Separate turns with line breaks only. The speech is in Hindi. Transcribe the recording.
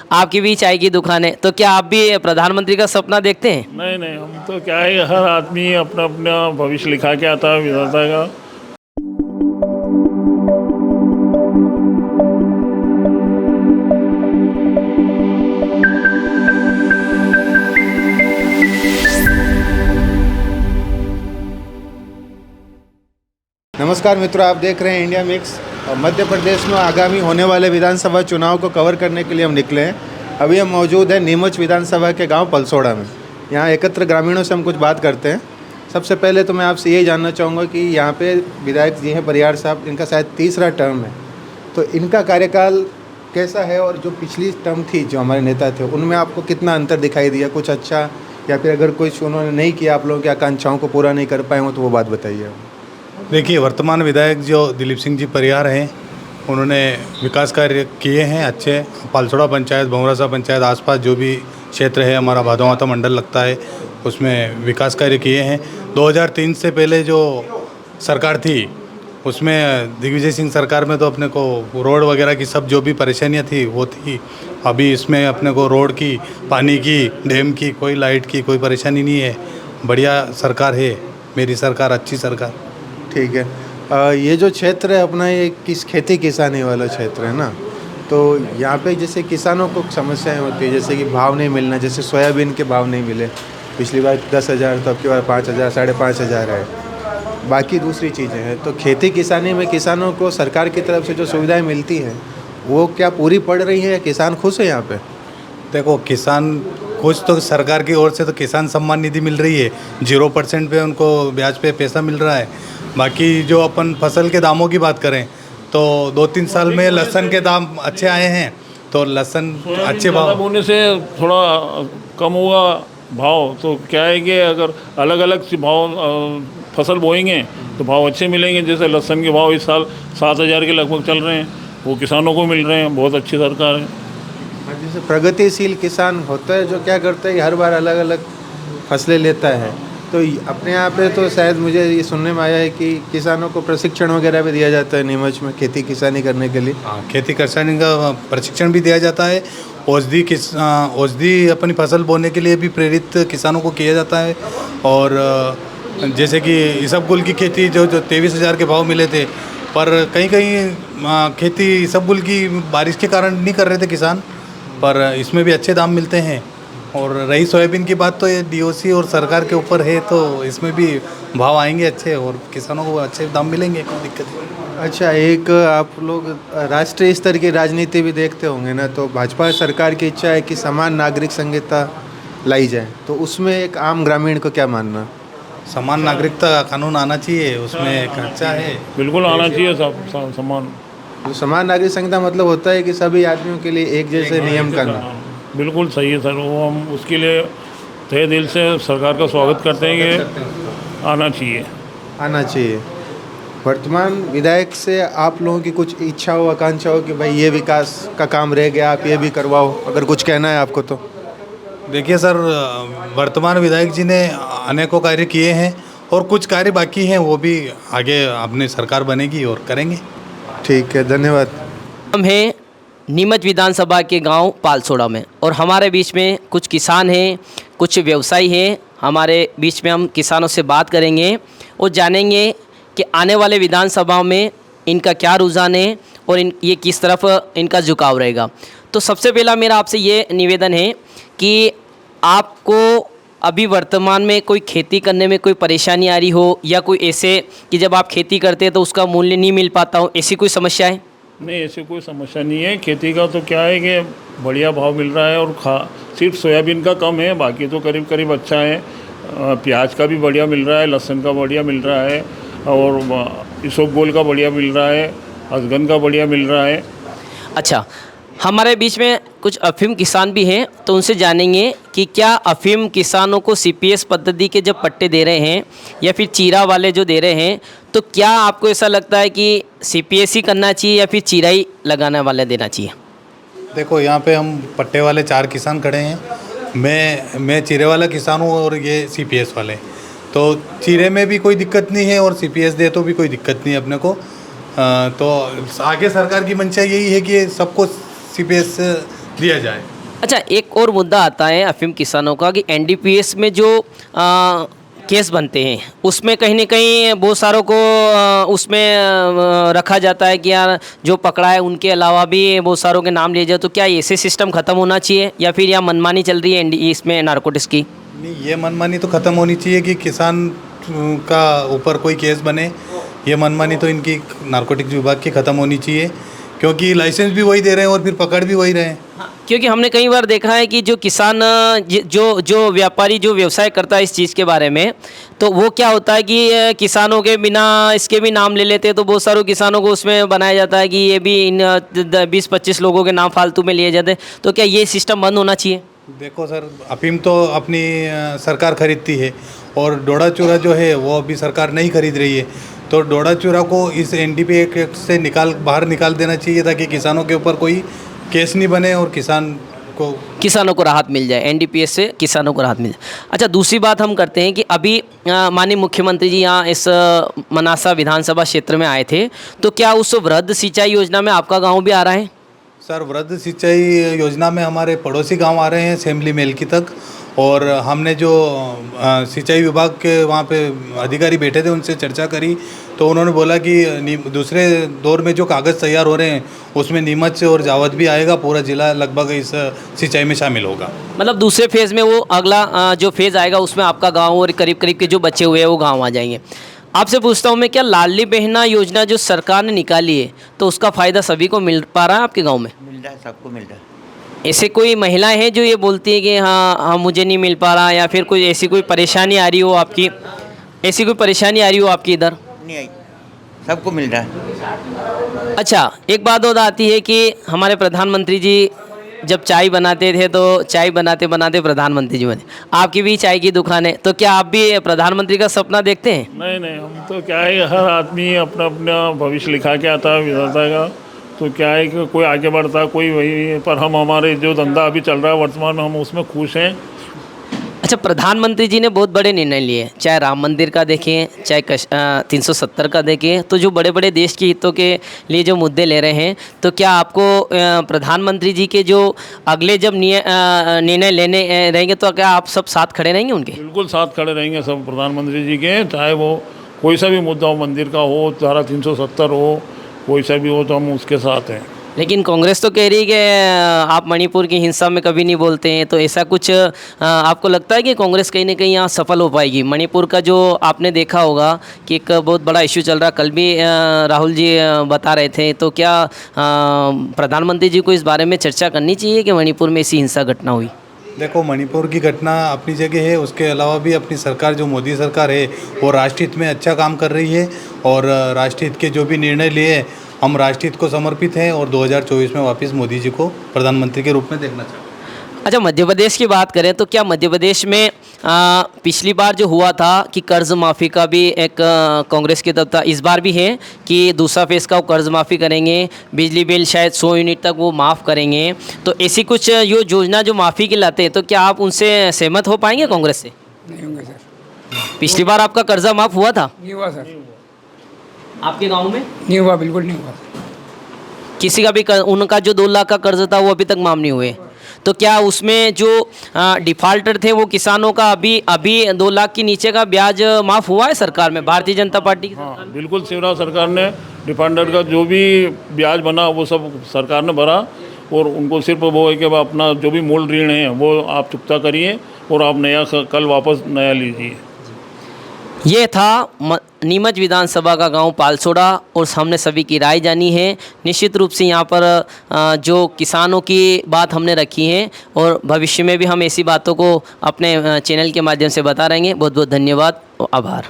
आपकी भी चाय की दुकान है, तो क्या आप भी प्रधानमंत्री का सपना देखते हैं?
नहीं नहीं, हम तो क्या है, हर आदमी अपना अपना भविष्य लिखा के आता है विधाता का।
नमस्कार मित्रों, आप देख रहे हैं इंडिया मिक्स। और मध्य प्रदेश में आगामी होने वाले विधानसभा चुनाव को कवर करने के लिए हम निकले हैं। अभी हम मौजूद हैं नीमच विधानसभा के गांव पलसोड़ा में। यहाँ एकत्र ग्रामीणों से हम कुछ बात करते हैं। सबसे पहले तो मैं आपसे यही जानना चाहूँगा कि यहाँ पे विधायक जी हैं परिहार साहब, इनका शायद तीसरा टर्म है, तो इनका कार्यकाल कैसा है और जो पिछली टर्म थी जो हमारे नेता थे उनमें आपको कितना अंतर दिखाई दिया, कुछ अच्छा या फिर अगर कुछ उन्होंने नहीं किया, आप लोगों की आकांक्षाओं को पूरा नहीं कर पाए हो, तो वो बात बताइए।
देखिए, वर्तमान विधायक जो दिलीप सिंह जी परिहार हैं, उन्होंने विकास कार्य किए हैं अच्छे। पालसोड़ा पंचायत, भंवरासा पंचायत, आसपास जो भी क्षेत्र है हमारा भादोमाता मंडल लगता है, उसमें विकास कार्य किए हैं। 2003 से पहले जो सरकार थी उसमें दिग्विजय सिंह सरकार में तो अपने को रोड वगैरह की सब जो भी परेशानियां थी वो थी। अभी इसमें अपने को रोड की, पानी की, डैम की, कोई लाइट की कोई परेशानी नहीं है। बढ़िया सरकार है मेरी सरकार, अच्छी सरकार।
ठीक है। ये जो क्षेत्र है अपना, ये खेती किसानी वाला क्षेत्र है ना, तो यहाँ पे जैसे किसानों को समस्याएं होती है, जैसे कि भाव नहीं मिलना, जैसे सोयाबीन के भाव नहीं मिले, पिछली बार 10,000 तो अब की बार 5,000, 5,500 है। बाकी दूसरी चीज़ें हैं, तो खेती किसानी में किसानों को सरकार की तरफ से जो सुविधाएं मिलती हैं वो क्या पूरी पड़ रही है या किसान खुश है यहाँ पे?
देखो, किसान कुछ तो सरकार की ओर से तो किसान सम्मान निधि मिल रही है, 0% पे उनको ब्याज पे पैसा मिल रहा है। बाकी जो अपन फसल के दामों की बात करें तो 2-3 साल में लहसुन के दाम अच्छे आए हैं, तो लहसुन अच्छे भाव
होने से थोड़ा कम हुआ भाव, तो क्या है कि अगर अलग अलग से भाव फसल बोएंगे तो भाव अच्छे मिलेंगे। जैसे लहसुन के भाव इस साल 7,000 के लगभग चल रहे हैं, वो किसानों को मिल रहे हैं। बहुत अच्छी सरकार है।
जैसे प्रगतिशील किसान होता है जो क्या करता है, हर बार अलग अलग फसलें लेता है, तो अपने यहाँ पे तो शायद मुझे ये सुनने में आया है कि किसानों को प्रशिक्षण वगैरह भी दिया जाता है नीमच में खेती किसानी करने के लिए।
हाँ, खेती किसानी का प्रशिक्षण भी दिया जाता है। औषधि अपनी फसल बोने के लिए भी प्रेरित किसानों को किया जाता है। और जैसे कि इसबगुल की खेती जो 23,000 के भाव मिले थे, पर कहीं कहीं खेती इसबगुल की बारिश के कारण नहीं कर रहे थे किसान, पर इसमें भी अच्छे दाम मिलते हैं। और रही सोयाबीन की बात, तो ये डीओसी और सरकार के ऊपर है, तो इसमें भी भाव आएंगे अच्छे और किसानों को अच्छे दाम मिलेंगे, कोई दिक्कत नहीं।
अच्छा, एक आप लोग राष्ट्रीय स्तर की राजनीति भी देखते होंगे ना, तो भाजपा सरकार की इच्छा है कि समान नागरिक संहिता लाई जाए, तो उसमें एक आम ग्रामीण को क्या मानना?
समान नागरिकता कानून आना चाहिए, उसमें एक अच्छा है,
बिल्कुल आना चाहिए सब समान।
तो समान नागरिक संहिता मतलब होता है कि सभी आदमियों के लिए एक जैसे नियम करना।
बिल्कुल सही है सर, वो हम उसके लिए तहे दिल से सरकार का स्वागत करते हैं कि आना चाहिए। वर्तमान विधायक से आप लोगों की कुछ इच्छा हो, आकांक्षा हो कि भाई ये विकास का काम रह गया, आप ये भी करवाओ, अगर कुछ कहना है आपको तो?
देखिए सर, वर्तमान विधायक जी ने अनेकों कार्य किए हैं और कुछ कार्य बाकी हैं, वो भी आगे अपनी सरकार बनेगी और करेंगे।
ठीक है, धन्यवाद।
हम हैं नीमच विधानसभा के गांव पालसोड़ा में, और हमारे बीच में कुछ किसान हैं, कुछ व्यवसायी हैं। हमारे बीच में हम किसानों से बात करेंगे और जानेंगे कि आने वाले विधानसभा में इनका क्या रुझान है और ये किस तरफ इनका झुकाव रहेगा। तो सबसे पहला मेरा आपसे ये निवेदन है कि आपको अभी वर्तमान में कोई खेती करने में कोई परेशानी आ रही हो, या कोई ऐसे कि जब आप खेती करते हैं तो उसका मूल्य नहीं मिल पाता हो, ऐसी कोई समस्या है?
नहीं, ऐसी कोई समस्या नहीं है। खेती का तो क्या है कि बढ़िया भाव मिल रहा है, और सिर्फ सोयाबीन का कम है, बाकी तो करीब करीब अच्छा है। प्याज का भी बढ़िया मिल रहा है, लहसुन का बढ़िया मिल रहा है, और इसबगोल का बढ़िया मिल रहा है, अजगन का बढ़िया मिल रहा है।
अच्छा, हमारे बीच में कुछ अफीम किसान भी हैं, तो उनसे जानेंगे कि क्या अफीम किसानों को सीपीएस पद्धति के जब पट्टे दे रहे हैं या फिर चीरा वाले जो दे रहे हैं, तो क्या आपको ऐसा लगता है कि सीपीएस ही करना चाहिए या फिर चीरा ही लगाने वाले देना चाहिए?
देखो, यहाँ पे हम पट्टे वाले 4 किसान खड़े हैं। मैं चीरे वाला किसान हूँ और ये सीपीएस वाले। तो चीरे में भी कोई दिक्कत नहीं है और सीपीएस दे तो भी कोई दिक्कत नहीं है अपने को। तो आगे सरकार की मंशा यही है कि सबको सीपीएस दिया जाए।
अच्छा, एक और मुद्दा आता है अफीम किसानों का कि एनडीपीएस में जो केस बनते हैं उसमें कहीं ना कहीं बहुत सारों को उसमें रखा जाता है कि यार जो पकड़ा है उनके अलावा भी बहुत सारों के नाम लिए जाए। तो क्या ऐसे सिस्टम ख़त्म होना चाहिए या फिर यहाँ मनमानी चल रही है इसमें नारकोटिक्स की?
नहीं, ये मनमानी तो ख़त्म होनी चाहिए कि किसान का ऊपर कोई केस बने। ये मनमानी तो इनकी नारकोटिक्स विभाग की ख़त्म होनी चाहिए, क्योंकि लाइसेंस भी वही दे रहे हैं और फिर पकड़ भी वही रहे हैं।
क्योंकि हमने कई बार देखा है कि जो किसान जो व्यापारी जो व्यवसाय करता है इस चीज़ के बारे में, तो वो क्या होता है कि किसानों के बिना इसके भी नाम ले लेते हैं, तो बहुत सारे किसानों को उसमें बनाया जाता है कि ये भी इन 20-25 लोगों के नाम फालतू में लिए जाते हैं। तो क्या ये सिस्टम बंद होना चाहिए?
देखो सर, अफीम तो अपनी सरकार खरीदती है और डोडा चूरा जो है वो अभी सरकार नहीं खरीद रही है। तो डोडा चूरा को इस एनडीपीएस एक्ट से बाहर निकाल देना चाहिए, ताकि किसानों के ऊपर कोई केस नहीं बने और किसानों को राहत मिल जाए, एनडीपीएस से किसानों को राहत मिल जाए। अच्छा, दूसरी बात हम करते हैं कि अभी माननीय मुख्यमंत्री जी यहाँ इस मनासा विधानसभा क्षेत्र में आए थे, तो क्या उस वृहद सिंचाई योजना में आपका गाँव भी आ रहा है? सर, वृहद सिंचाई योजना में हमारे पड़ोसी गांव आ रहे हैं, सेमली मेलकी तक। और हमने जो सिंचाई विभाग के वहाँ पे अधिकारी बैठे थे उनसे चर्चा करी, तो उन्होंने बोला कि दूसरे दौर में जो कागज़ तैयार हो रहे हैं उसमें नीमच और जावद भी आएगा, पूरा ज़िला लगभग इस सिंचाई में शामिल होगा।
मतलब दूसरे फेज़ में वो अगला जो फेज़ आएगा उसमें आपका गाँव और करीब करीब के जो बच्चे हुए हैं वो गाँव आ जाएंगे। आपसे पूछता हूँ मैं, क्या लाडली बहना योजना जो सरकार ने निकाली है तो उसका फ़ायदा सभी को मिल पा रहा है आपके गाँव में?
मिल रहा है, सबको मिल रहा है।
ऐसे कोई महिलाएं हैं जो ये बोलती है कि हाँ मुझे नहीं मिल पा रहा, या फिर कोई ऐसी कोई परेशानी आ रही हो आपकी, ऐसी कोई परेशानी आ रही हो आपकी इधर?
नहीं आई, सबको मिल रहा है।
अच्छा, एक बात और आती है कि हमारे प्रधानमंत्री जी जब चाय बनाते थे तो चाय बनाते बनाते प्रधानमंत्री जी बने। आपकी भी चाय की दुकान है, तो क्या आप भी प्रधानमंत्री का सपना देखते हैं?
नहीं नहीं, हम तो क्या है, हर आदमी अपना अपना भविष्य लिखा के आता है विधाता का। तो क्या है कि कोई आगे बढ़ता है, कोई वही है, पर हम हमारे जो धंधा अभी चल रहा है वर्तमान में हम उसमें खुश हैं।
अच्छा, प्रधानमंत्री जी ने बहुत बड़े निर्णय लिए, चाहे राम मंदिर का देखें, चाहे 370 का देखें, तो जो बड़े बड़े देश के हितों के लिए जो मुद्दे ले रहे हैं, तो क्या आपको प्रधानमंत्री जी के जो अगले जब निर्णय लेने रहेंगे तो क्या आप सब साथ खड़े रहेंगे उनके?
बिल्कुल साथ खड़े रहेंगे सब प्रधानमंत्री जी के, चाहे वो कोई सा भी मुद्दा हो, मंदिर का हो, धारा 370 हो, कोई सा भी हो, तो हम उसके साथ हैं।
लेकिन कांग्रेस तो कह रही है कि आप मणिपुर की हिंसा में कभी नहीं बोलते हैं, तो ऐसा कुछ आपको लगता है कि कांग्रेस कहीं ना कहीं यहाँ सफल हो पाएगी? मणिपुर का जो आपने देखा होगा कि एक बहुत बड़ा इश्यू चल रहा, कल भी राहुल जी बता रहे थे, तो क्या प्रधानमंत्री जी को इस बारे में चर्चा करनी चाहिए कि मणिपुर में ऐसी हिंसा घटना हुई?
देखो, मणिपुर की घटना अपनी जगह है, उसके अलावा भी अपनी सरकार जो मोदी सरकार है वो राष्ट्रहित में अच्छा काम कर रही है, और राष्ट्रहित के जो भी निर्णय लिए हम राष्ट्रहित को समर्पित हैं, और 2024 में वापस मोदी जी को प्रधानमंत्री के रूप में देखना चाहते हैं।
अच्छा, मध्य प्रदेश की बात करें तो क्या मध्य प्रदेश में पिछली बार जो हुआ था कि कर्ज माफ़ी का भी एक कांग्रेस की तरफ था, इस बार भी है कि दूसरा फेज़ का वो कर्ज माफ़ी करेंगे, बिजली बिल शायद 100 यूनिट तक वो माफ़ करेंगे, तो ऐसी कुछ यो योजना जो माफ़ी की लाते हैं, तो क्या आप उनसे सहमत हो पाएंगे कांग्रेस से?
नहीं होंगे सर।
पिछली बार आपका कर्जा माफ़ हुआ था
नहीं हुआ सर,
आपके गाँव में?
नहीं हुआ, बिल्कुल नहीं हुआ।
किसी का भी उनका जो 2 लाख का कर्ज था वो अभी तक माफ़ नहीं हुए, तो क्या उसमें जो डिफ़ाल्टर थे वो किसानों का अभी 2 लाख के नीचे का ब्याज माफ़ हुआ है सरकार में, भारतीय जनता पार्टी की सरकार में?
हाँ, बिल्कुल शिवराज सरकार ने डिफेंडर का जो भी ब्याज बना वो सब सरकार ने भरा, और उनको सिर्फ वो है कि अपना जो भी मूल ऋण है वो आप चुकता करिए और आप नया कल वापस नया लीजिए।
ये था नीमच विधानसभा का गांव पालसोड़ा, और सामने सभी की राय जानी है। निश्चित रूप से यहाँ पर जो किसानों की बात हमने रखी है, और भविष्य में भी हम ऐसी बातों को अपने चैनल के माध्यम से बता रहेंगे। बहुत बहुत धन्यवाद और आभार।